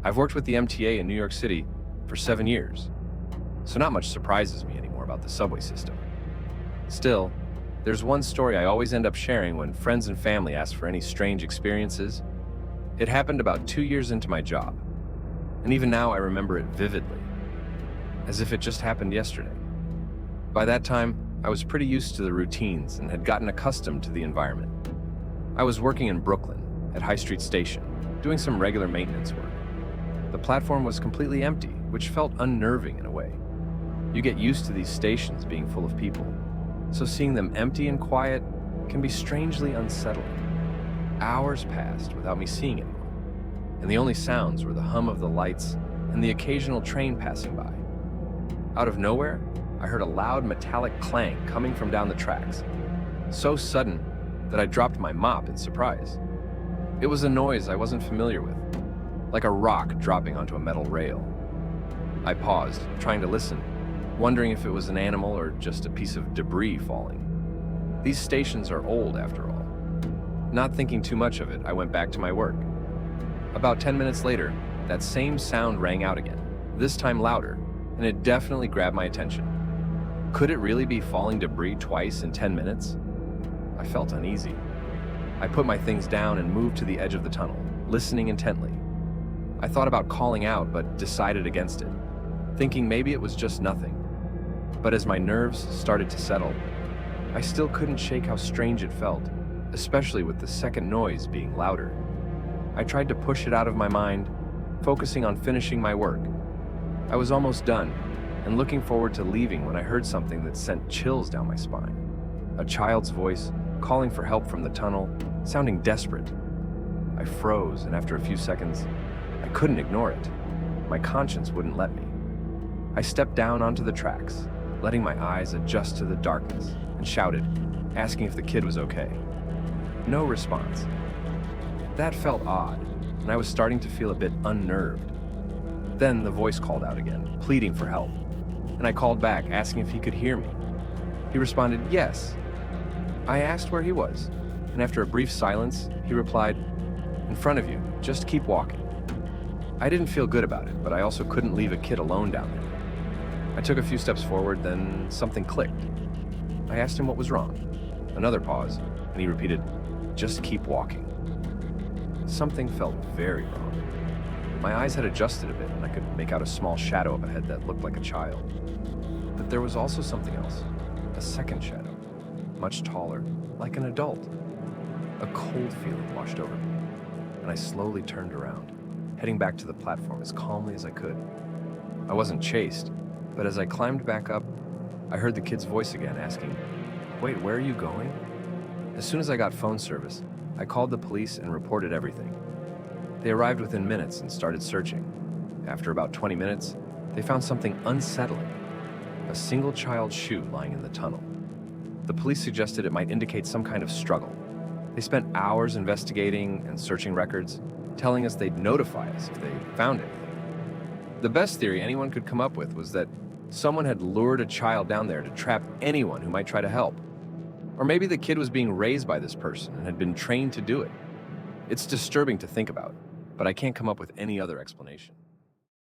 I've worked with the MTA in New York City for 7 years, so not much surprises me anymore about the subway system. Still, there's one story I always end up sharing when friends and family ask for any strange experiences. It happened about 2 years into my job, and even now I remember it vividly, as if it just happened yesterday. By that time, I was pretty used to the routines and had gotten accustomed to the environment. I was working in Brooklyn at High Street Station, doing some regular maintenance work. The platform was completely empty, which felt unnerving in a way. You get used to these stations being full of people, so seeing them empty and quiet can be strangely unsettling. Hours passed without me seeing anyone, and the only sounds were the hum of the lights and the occasional train passing by. Out of nowhere, I heard a loud metallic clang coming from down the tracks, so sudden that I dropped my mop in surprise. It was a noise I wasn't familiar with, like a rock dropping onto a metal rail. I paused, trying to listen, wondering if it was an animal or just a piece of debris falling. These stations are old, after all. Not thinking too much of it, I went back to my work. About 10 minutes later, that same sound rang out again, this time louder, and it definitely grabbed my attention. Could it really be falling debris twice in 10 minutes? I felt uneasy. I put my things down and moved to the edge of the tunnel, listening intently. I thought about calling out, but decided against it, thinking maybe it was just nothing. But as my nerves started to settle, I still couldn't shake how strange it felt, especially with the second noise being louder. I tried to push it out of my mind, focusing on finishing my work. I was almost done, and looking forward to leaving when I heard something that sent chills down my spine. A child's voice, calling for help from the tunnel, sounding desperate. I froze, and after a few seconds, I couldn't ignore it. My conscience wouldn't let me. I stepped down onto the tracks, letting my eyes adjust to the darkness, and shouted, asking if the kid was okay. No response. That felt odd, and I was starting to feel a bit unnerved. Then the voice called out again, pleading for help, and I called back, asking if he could hear me. He responded, yes. I asked where he was, and after a brief silence, he replied, in front of you, just keep walking. I didn't feel good about it, but I also couldn't leave a kid alone down there. I took a few steps forward, then something clicked. I asked him what was wrong. Another pause, and he repeated, just keep walking. Something felt very wrong. My eyes had adjusted a bit, and I could make out a small shadow up ahead that looked like a child. But there was also something else, a second shadow, much taller, like an adult. A cold feeling washed over me, and I slowly turned around, heading back to the platform as calmly as I could. I wasn't chased, but as I climbed back up, I heard the kid's voice again asking, wait, where are you going? As soon as I got phone service, I called the police and reported everything. They arrived within minutes and started searching. After about 20 minutes, they found something unsettling, a single child's shoe lying in the tunnel. The police suggested it might indicate some kind of struggle. They spent hours investigating and searching records, telling us they'd notify us if they found anything. The best theory anyone could come up with was that someone had lured a child down there to trap anyone who might try to help. Or maybe the kid was being raised by this person and had been trained to do it. It's disturbing to think about, but I can't come up with any other explanation.